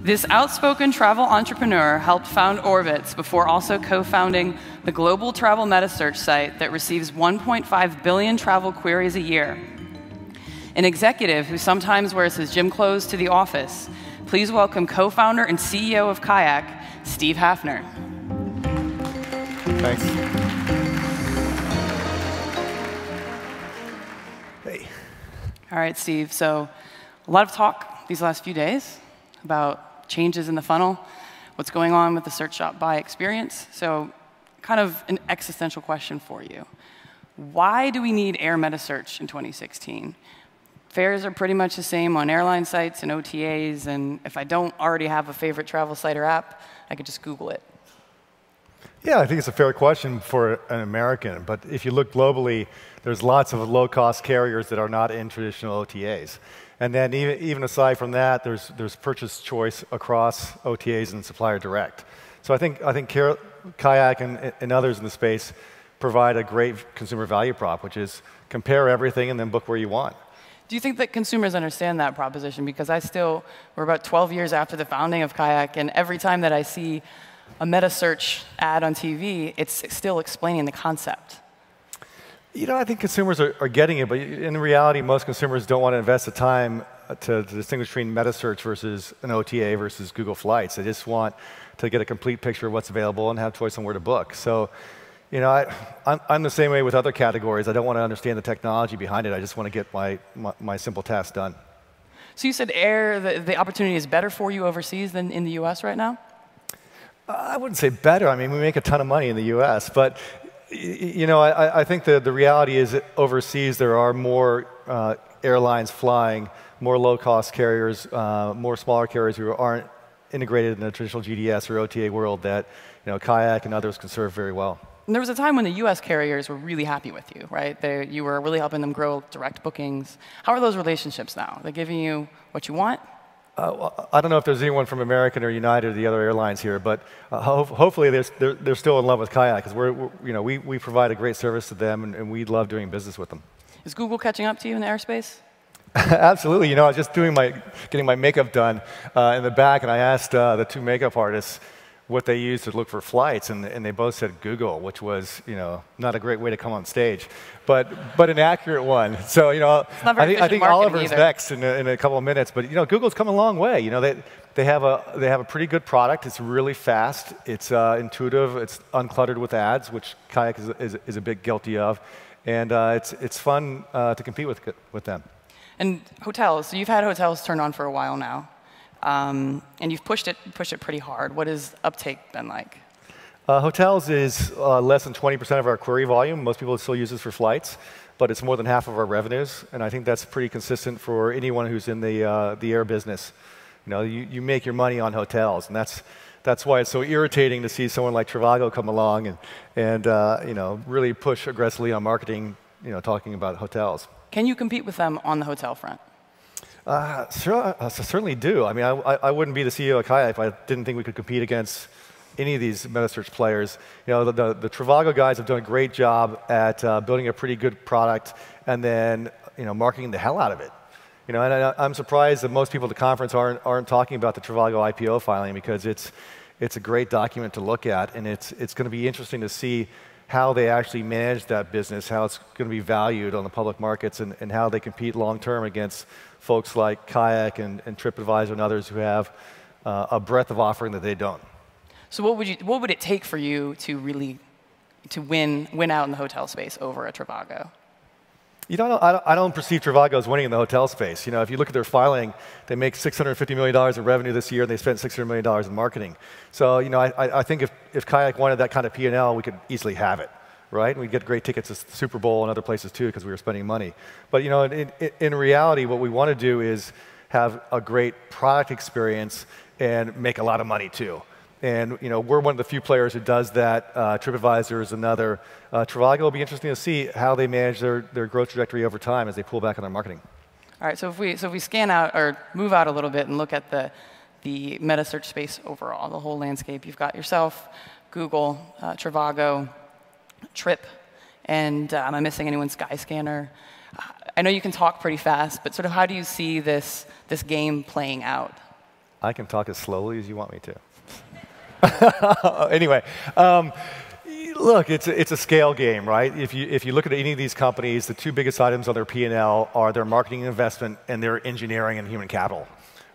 This outspoken travel entrepreneur helped found Orbitz before also co-founding the global travel metasearch site that receives 1.5 billion travel queries a year. An executive who sometimes wears his gym clothes to the office, please welcome co-founder and CEO of Kayak, Steve Hafner. Thanks. Hey. All right, Steve. So a lot of talk these last few days about changes in the funnel, what's going on with the search shop buy experience. So kind of an existential question for you. Why do we need air meta search in 2016? Fares are pretty much the same on airline sites and OTAs, and if I don't already have a favorite travel site or app, I could just Google it. Yeah, I think it's a fair question for an American. But if you look globally, there's lots of low-cost carriers that are not in traditional OTAs. And then even aside from that, there's purchase choice across OTAs and supplier direct. So I think Kayak and others in the space provide a great consumer value prop, which is compare everything and then book where you want. Do you think that consumers understand that proposition? Because we're about 12 years after the founding of Kayak, and every time that I see a meta search ad on TV, it's still explaining the concept. You know, I think consumers are getting it, but in reality, most consumers don't want to invest the time to distinguish between meta search versus an OTA versus Google Flights. They just want to get a complete picture of what's available and have choice on where to book. So, you know, I'm the same way with other categories. I don't want to understand the technology behind it. I just want to get my simple task done. So you said air, the opportunity is better for you overseas than in the US right now? I wouldn't say better. I mean, we make a ton of money in the US, but you know, I think the reality is that overseas there are more airlines flying, more low-cost carriers, more smaller carriers who aren't integrated in the traditional GDS or OTA world that Kayak and others can serve very well. And there was a time when the US carriers were really happy with you, right? You were really helping them grow direct bookings. How are those relationships now? Are they giving you what you want? I don't know if there's anyone from American or United or the other airlines here, but hopefully they're still in love with Kayak because we provide a great service to them and we love doing business with them. Is Google catching up to you in the airspace? Absolutely. You know, I was just getting my makeup done in the back, and I asked the two makeup artists what they used to look for flights, and they both said Google, which was not a great way to come on stage, but an accurate one. So I think Oliver's next in a couple of minutes, but Google's come a long way. They have a pretty good product. It's really fast. It's intuitive. It's uncluttered with ads, which Kayak is a bit guilty of, and it's fun to compete with them. And hotels. So you've had hotels turned on for a while now. And you've pushed it pretty hard. What has uptake been like? Hotels is less than 20% of our query volume. Most people still use this for flights, but it's more than half of our revenues. And I think that's pretty consistent for anyone who's in the air business. You make your money on hotels, and that's why it's so irritating to see someone like Trivago come along and really push aggressively on marketing, talking about hotels. Can you compete with them on the hotel front? Sure, I certainly do. I mean, I wouldn't be the CEO of Kayak if I didn't think we could compete against any of these meta search players. The Trivago guys have done a great job at building a pretty good product and then marketing the hell out of it. And I'm surprised that most people at the conference aren't talking about the Trivago IPO filing because it's a great document to look at, and it's going to be interesting to see how they actually manage that business, how it's going to be valued on the public markets, and how they compete long-term against folks like Kayak and TripAdvisor and others who have a breadth of offering that they don't. So what would it take for you to really win out in the hotel space over a Trivago? I don't perceive Trivago as winning in the hotel space. If you look at their filing, they make $650 million in revenue this year, and they spent $600 million in marketing. So, I think if Kayak wanted that kind of P&L, we could easily have it, right? And we'd get great tickets to the Super Bowl and other places too, because we were spending money. But in reality, what we want to do is have a great product experience and make a lot of money too. And we're one of the few players who does that. TripAdvisor is another. Trivago will be interesting to see how they manage their growth trajectory over time as they pull back on their marketing. All right, so if we scan out or move out a little bit and look at the meta search space overall, the whole landscape, you've got yourself, Google, Trivago, Trip, and am I missing anyone? Skyscanner. I know you can talk pretty fast, but sort of how do you see this game playing out? I can talk as slowly as you want me to. Anyway, look, it's a scale game, right? If you look at any of these companies, the two biggest items on their P&L are their marketing investment and their engineering and human capital,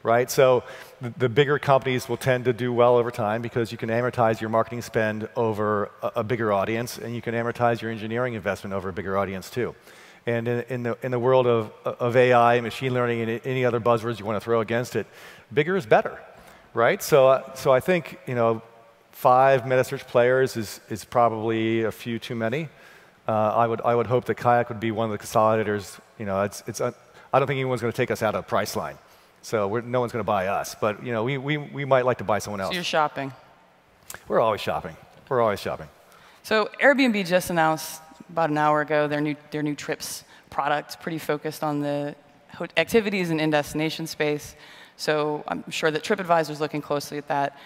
right? So the bigger companies will tend to do well over time because you can amortize your marketing spend over a bigger audience, and you can amortize your engineering investment over a bigger audience too. And in the world of AI, machine learning, and any other buzzwords you want to throw against it, bigger is better, right? So I think 5 metasearch players is probably a few too many. I would hope that Kayak would be one of the consolidators. I don't think anyone's going to take us out of Priceline, so no one's going to buy us. But we might like to buy someone else. So you're shopping. We're always shopping. We're always shopping. So Airbnb just announced about an hour ago their new trips product, pretty focused on the activities and in-destination space. So I'm sure that TripAdvisor is looking closely at that.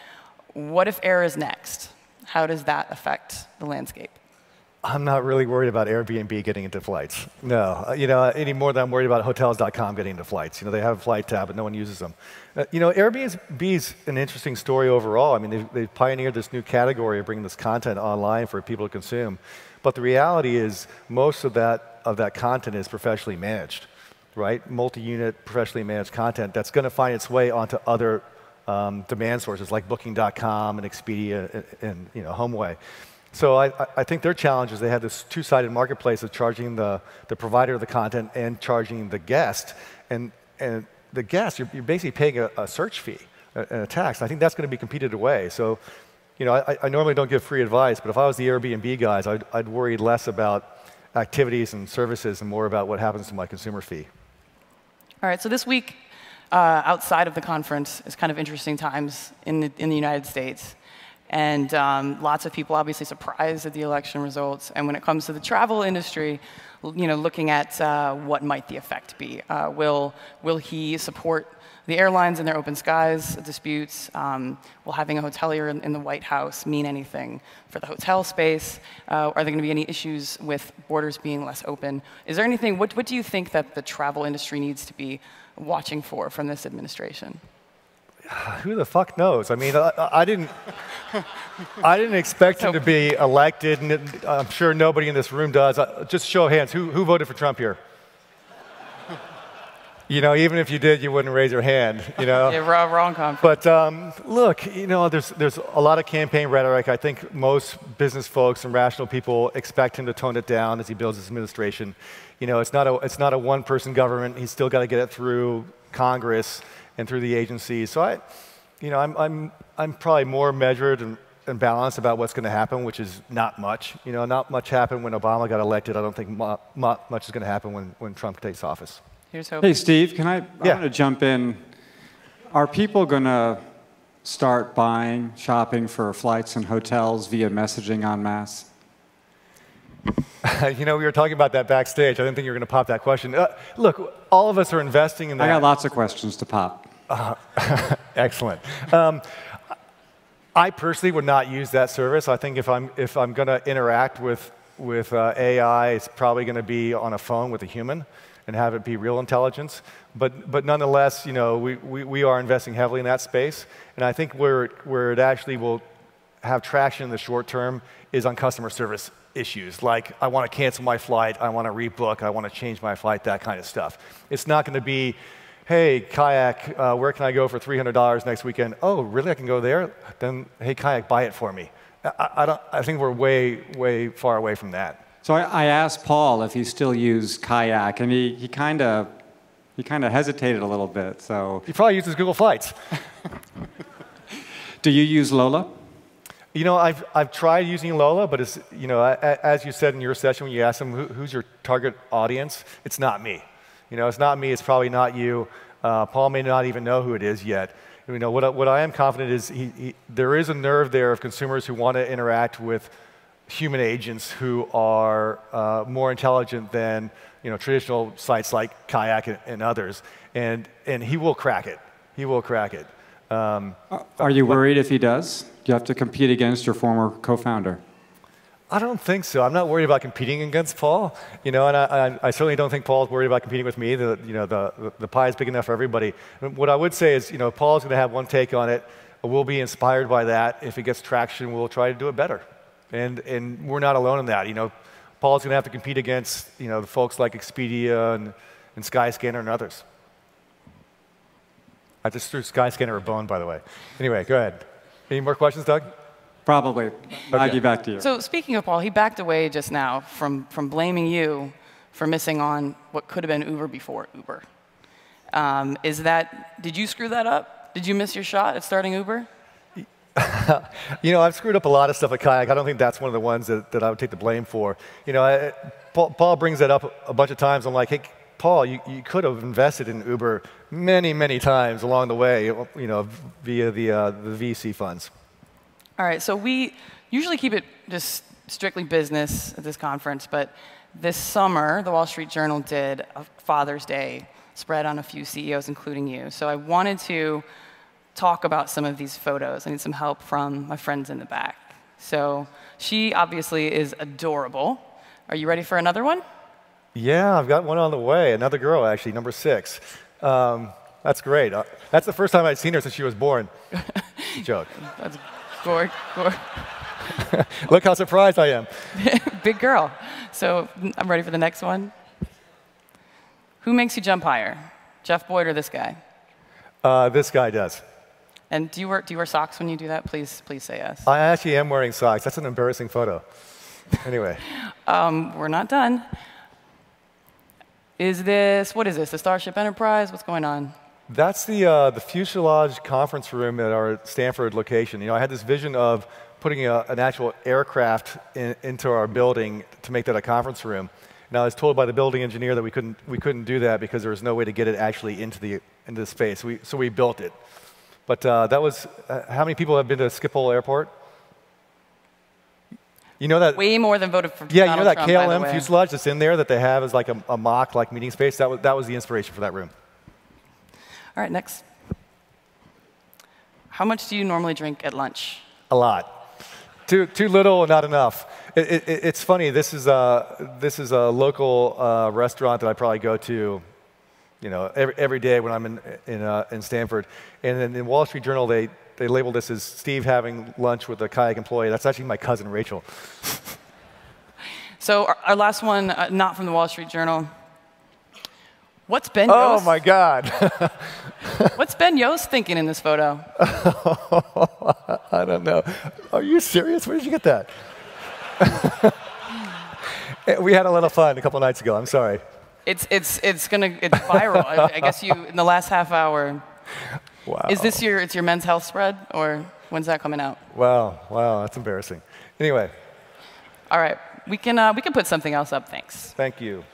What if air is next? How does that affect the landscape? I'm not really worried about Airbnb getting into flights. No, any more than I'm worried about Hotels.com getting into flights. They have a flight tab, but no one uses them. Airbnb is an interesting story overall. I mean, they've pioneered this new category of bringing this content online for people to consume. But the reality is, most of that content is professionally managed, right? Multi-unit, professionally managed content that's going to find its way onto other demand sources like Booking.com and Expedia and HomeAway. So I think their challenge is they have this two-sided marketplace of charging the provider of the content and charging the guest. And the guest, you're basically paying a search fee and a tax. And I think that's going to be competed away. So I normally don't give free advice, but if I was the Airbnb guys, I'd worry less about activities and services and more about what happens to my consumer fee. All right, so this week, outside of the conference, is kind of interesting times in the United States. And lots of people obviously surprised at the election results. And when it comes to the travel industry, looking at what might the effect be. Will he support the airlines and their open skies disputes? Will having a hotelier in the White House mean anything for the hotel space? Are there going to be any issues with borders being less open? Is there anything, what do you think that the travel industry needs to be watching for from this administration? Who the fuck knows? I mean, I didn't expect him to be elected, and I'm sure nobody in this room does. Just show of hands, who voted for Trump here? Even if you did, you wouldn't raise your hand. Yeah, wrong conference. But look, there's a lot of campaign rhetoric. I think most business folks and rational people expect him to tone it down as he builds his administration. It's not a one-person government. He's still got to get it through Congress and through the agencies. So I'm probably more measured and balanced about what's going to happen, which is not much. Not much happened when Obama got elected. I don't think much is going to happen when Trump takes office. Here's hope. Hey, Steve, I Yeah. want to jump in. Are people going to start shopping for flights and hotels via messaging en masse? We were talking about that backstage. I didn't think you were going to pop that question. Look, all of us are investing in that. I got lots of questions to pop. Excellent. I personally would not use that service. I think if I'm going to interact with AI, it's probably going to be on a phone with a human and have it be real intelligence. But nonetheless, we are investing heavily in that space. And I think where it actually will have traction in the short term is on customer service issues, like I want to cancel my flight, I want to rebook, I want to change my flight, that kind of stuff. It's not going to be, hey, Kayak, where can I go for $300 next weekend? Oh, really? I can go there? Then, hey, Kayak, buy it for me. I think we're way far away from that. So I asked Paul if he still used Kayak, and he kind of hesitated a little bit. So He probably uses Google Flights. Do you use Lola? I've tried using Lola, but it's, as you said in your session when you asked them who's your target audience, it's not me. It's not me. It's probably not you. Paul may not even know who it is yet. What I am confident is there is a nerve there of consumers who want to interact with human agents who are more intelligent than traditional sites like Kayak and others, and he will crack it. He will crack it. Are you worried if he does? Do you have to compete against your former co-founder? I don't think so. I'm not worried about competing against Paul, and I certainly don't think Paul's worried about competing with me. The pie is big enough for everybody. What I would say is, Paul's going to have one take on it. We'll be inspired by that. If it gets traction, we'll try to do it better. And we're not alone in that. Paul's going to have to compete against, the folks like Expedia and Skyscanner and others. I just threw Skyscanner a bone, by the way. Anyway, go ahead. Any more questions, Doug? Probably. Okay. Maggie, back to you. So speaking of Paul, he backed away just now from blaming you for missing on what could have been Uber before Uber. Did you screw that up? Did you miss your shot at starting Uber? I've screwed up a lot of stuff at Kayak. I don't think that's one of the ones that I would take the blame for. Paul brings that up a bunch of times. I'm like, hey, Paul, you could have invested in Uber many, many times along the way, via the VC funds. All right, so we usually keep it just strictly business at this conference, but this summer, the Wall Street Journal did a Father's Day spread on a few CEOs, including you. So I wanted to talk about some of these photos. I need some help from my friends in the back. So she obviously is adorable. Are you ready for another one? Yeah, I've got one on the way. Another girl, actually, number 6. That's great. That's the first time I'd seen her since she was born. Joke. That's Look how surprised I am. Big girl. So I'm ready for the next one. Who makes you jump higher, Jeff Boyd or this guy? This guy does. And do you wear socks when you do that? Please say yes. I actually am wearing socks. That's an embarrassing photo. Anyway. We're not done. What is this, the Starship Enterprise? What's going on? That's the fuselage conference room at our Stanford location. I had this vision of putting an actual aircraft into our building to make that a conference room. And I was told by the building engineer that we couldn't do that because there was no way to get it actually into the space. So we built it. But that was how many people have been to Schiphol Airport? That way more than voted for Donald Trump, Trump, KLM fuselage that's in there that they have as like a mock meeting space. That was the inspiration for that room. All right, next. How much do you normally drink at lunch? A lot. Too little and not enough. It's funny. This is a local restaurant that I probably go to, every day when I'm in Stanford. And in the Wall Street Journal, they labeled this as Steve having lunch with a Kayak employee. That's actually my cousin Rachel. So our last one, not from the Wall Street Journal. What's Ben Yost? Oh my God. What's Ben Yost thinking in this photo? I don't know. Are you serious? Where did you get that? We had a little fun a couple nights ago. I'm sorry. It's viral. I guess you in the last half hour. Wow. Is this your men's health spread, or when's that coming out? Wow, that's embarrassing. Anyway. All right, we can put something else up. Thanks. Thank you.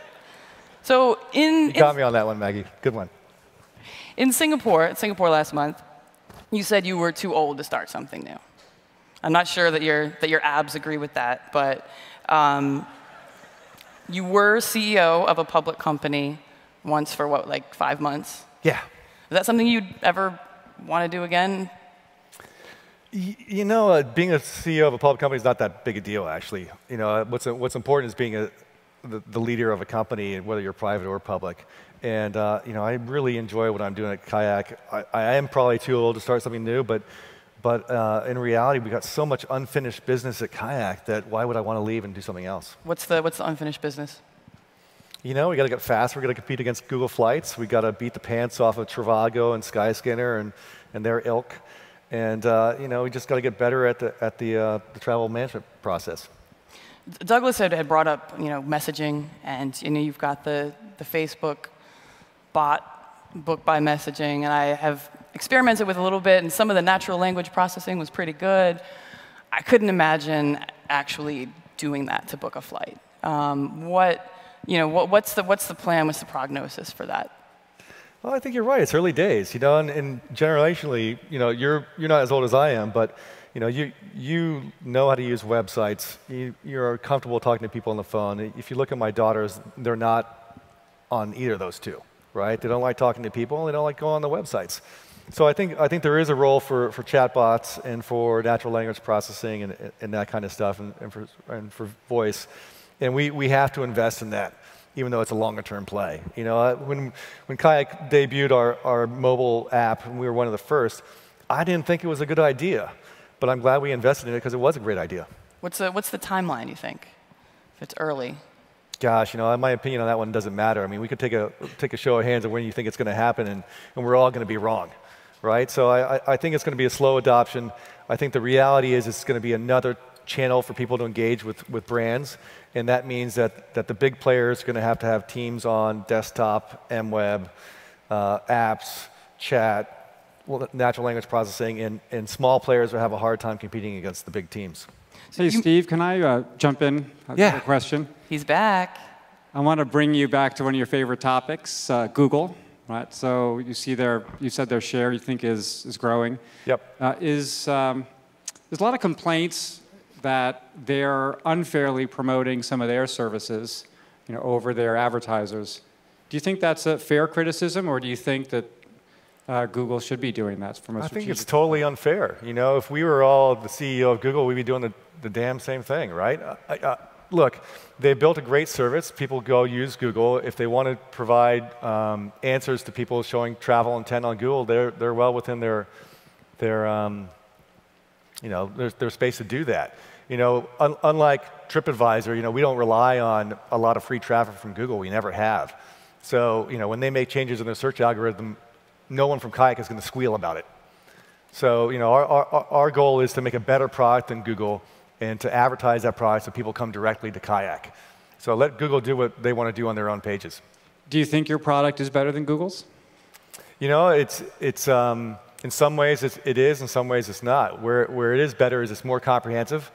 So you got me on that one, Maggie. Good one. In Singapore last month, you said you were too old to start something new. I'm not sure that your abs agree with that, but you were CEO of a public company once for what, like 5 months? Yeah. Is that something you'd ever want to do again? Being a CEO of a public company is not that big a deal, actually. What's important is being the leader of a company, whether you're private or public. And I really enjoy what I'm doing at Kayak. I am probably too old to start something new, but in reality, we got so much unfinished business at Kayak that why would I want to leave and do something else? What's the unfinished business? We got to get faster. We got to compete against Google Flights. We got to beat the pants off of Trivago and Skyscanner and their ilk. And we just got to get better at the travel management process. Douglas had brought up messaging, and you've got the Facebook bot book by messaging, and I have experimented with a little bit, and some of the natural language processing was pretty good. I couldn't imagine actually doing that to book a flight. What's the plan? What's the prognosis for that? Well, I think you're right. It's early days, and generationally, you're not as old as I am, but you know how to use websites. You're comfortable talking to people on the phone. If you look at my daughters, they're not on either of those two, right? They don't like talking to people, and they don't like going on the websites. So I think there is a role for chatbots and for natural language processing and that kind of stuff and for voice. And we have to invest in that, even though it's a longer-term play. You know, when Kayak debuted our mobile app, and we were one of the first, I didn't think it was a good idea. But I'm glad we invested in it because it was a great idea. What's the timeline, you think, if it's early? Gosh, you know, my opinion on that one doesn't matter. I mean, we could take a show of hands of when you think it's going to happen, and we're all going to be wrong, right? So I think it's going to be a slow adoption. I think the reality is it's going to be another channel for people to engage with brands, and that means that the big players are going to have teams on desktop, mWeb, apps, chat, natural language processing, and small players will have a hard time competing against the big teams. Hey, Steve, can I jump in? Yeah. A question. He's back. I want to bring you back to one of your favorite topics, Google. Right. So you said their share you think is growing. Yep. There's a lot of complaints that they're unfairly promoting some of their services, over their advertisers. Do you think that's a fair criticism, or do you think that Google should be doing that from a strategic? I think it's totally unfair. You know, if we were all the CEO of Google, we'd be doing the damn same thing, right? Look, they built a great service. People go use Google. If they want to provide answers to people showing travel intent on Google, they're well within their space to do that. You know, unlike TripAdvisor, we don't rely on a lot of free traffic from Google. We never have. So, when they make changes in their search algorithm, no one from Kayak is going to squeal about it. So, our goal is to make a better product than Google and to advertise that product so people come directly to Kayak. So let Google do what they want to do on their own pages. Do you think your product is better than Google's? You know, it's in some ways it is, in some ways it's not. Where it is better is it's more comprehensive.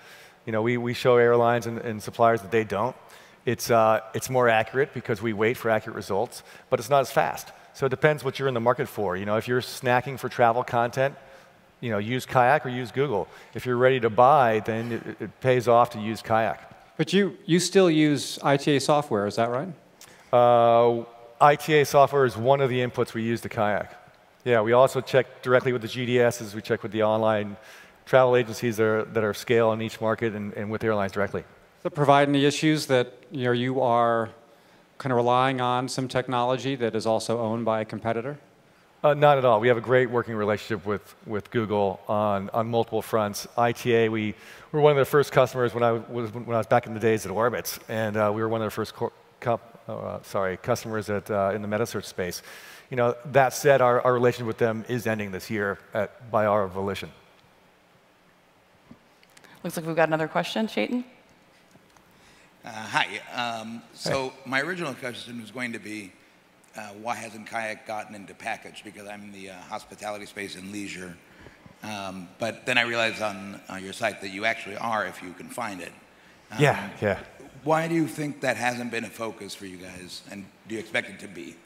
We show airlines and suppliers that they don't. It's more accurate because we wait for accurate results, but it's not as fast. So it depends what you're in the market for. If you're snacking for travel content, use Kayak or use Google. If you're ready to buy, then it pays off to use Kayak. But you still use ITA software, is that right? ITA software is one of the inputs we use to Kayak. Yeah, we also check directly with the GDSs. We check with the online travel agencies that are scale in each market and with airlines directly. Does that provide any issues that you are kind of relying on some technology that is also owned by a competitor? Not at all. We have a great working relationship with Google on multiple fronts. ITA, we were one of their first customers when I was back in the days at Orbitz, and we were one of their first customers in the metasearch space. That said, our relationship with them is ending this year by our volition. Looks like we've got another question, Chetan. Hi. So my original question was going to be, why hasn't Kayak gotten into package? Because I'm in the hospitality space and leisure. But then I realized on your site that you actually are, if you can find it. Yeah. Why do you think that hasn't been a focus for you guys, and do you expect it to be?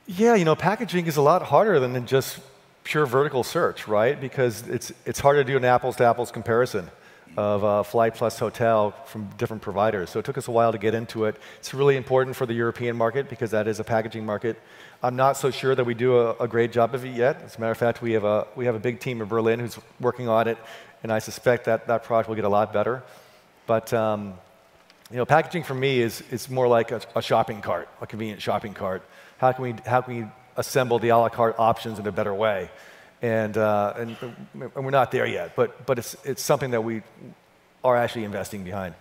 Yeah, packaging is a lot harder than just pure vertical search, right? Because it's hard to do an apples-to-apples comparison of flight plus hotel from different providers. So it took us a while to get into it. It's really important for the European market because that is a packaging market. I'm not so sure that we do a great job of it yet. As a matter of fact, we have a big team in Berlin who's working on it, and I suspect that product will get a lot better. But packaging for me is more like a shopping cart, a convenient shopping cart. How can we assemble the a la carte options in a better way? And we're not there yet, but it's something that we are actually investing behind.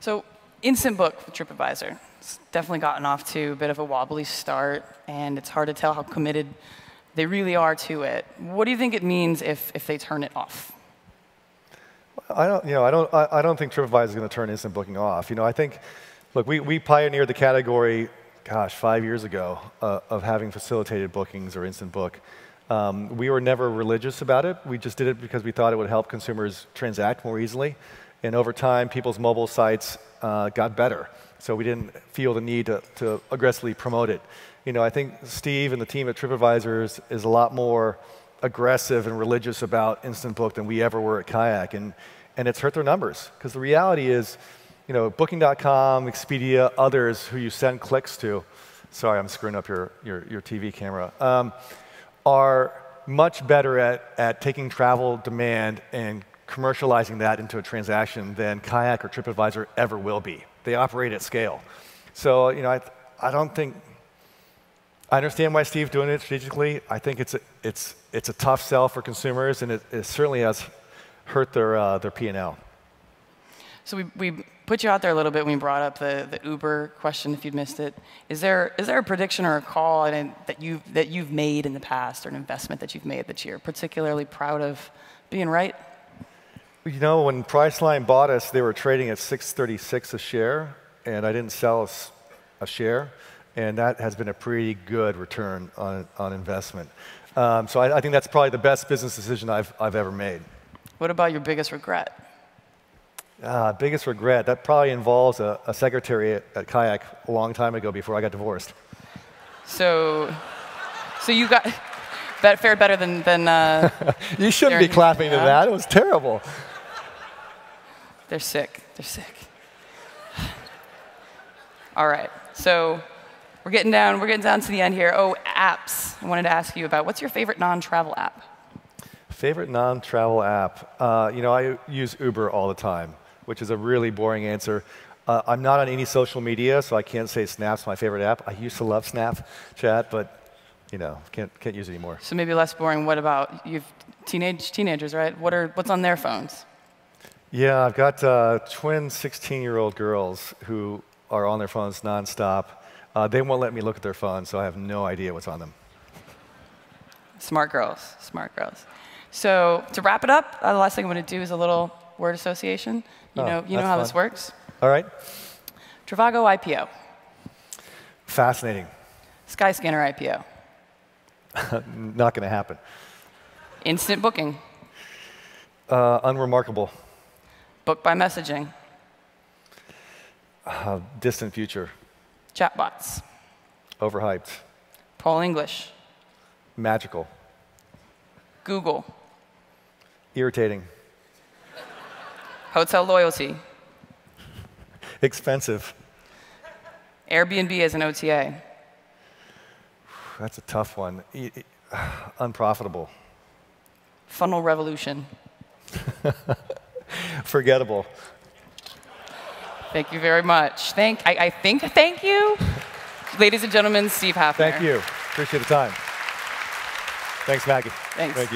So Instant Book with TripAdvisor, it's definitely gotten off to a bit of a wobbly start, and it's hard to tell how committed they really are to it. What do you think it means if they turn it off? I don't think TripAdvisor is going to turn Instant Booking off. I think, look, we pioneered the category, 5 years ago, of having facilitated bookings or Instant Book. We were never religious about it. We just did it because we thought it would help consumers transact more easily. And over time, people's mobile sites got better. So we didn't feel the need to aggressively promote it. I think Steve and the team at TripAdvisor is a lot more aggressive and religious about Instant Book than we ever were at Kayak. And it's hurt their numbers. Because the reality is, Booking.com, Expedia, others who you send clicks to, sorry, I'm screwing up your TV camera, are much better at taking travel demand and commercializing that into a transaction than Kayak or TripAdvisor ever will be. They operate at scale. So, I don't think, I understand why Steve's doing it strategically. I think it's a tough sell for consumers, and it certainly has hurt their P&L. So we put you out there a little bit when we brought up the Uber question, if you'd missed it. Is there a prediction or a call that you've made in the past, or an investment that you've made that you're particularly proud of being right? When Priceline bought us, they were trading at $6.36 a share, and I didn't sell a share, and that has been a pretty good return on investment. So I think that's probably the best business decision I've ever made. What about your biggest regret? Biggest regret? That probably involves a secretary at Kayak a long time ago before I got divorced. So you got fared better than you shouldn't be clapping to that. It was terrible. They're sick. They're sick. All right. So we're getting down to the end here. Oh, apps. I wanted to ask you about, what's your favorite non-travel app? Favorite non-travel app? I use Uber all the time, which is a really boring answer. I'm not on any social media, so I can't say Snap's my favorite app. I used to love Snapchat, but can't use it anymore. So maybe less boring. What about you've teenagers, right? What's on their phones? Yeah, I've got twin 16-year-old girls who are on their phones nonstop. They won't let me look at their phones, so I have no idea what's on them. Smart girls, smart girls. So to wrap it up, the last thing I'm going to do is a little word association. You know how this works? All right. Trivago IPO. Fascinating. Skyscanner IPO. Not going to happen. Instant booking. Unremarkable. Book by messaging. Distant future. Chatbots. Overhyped. Paul English. Magical. Google. Irritating. Hotel loyalty. Expensive. Airbnb as an OTA. That's a tough one. Unprofitable. Funnel revolution. Forgettable. Thank you very much. Thank you. Ladies and gentlemen, Steve Hafner. Thank you. Appreciate the time. Thanks, Maggie. Thanks. Thank you.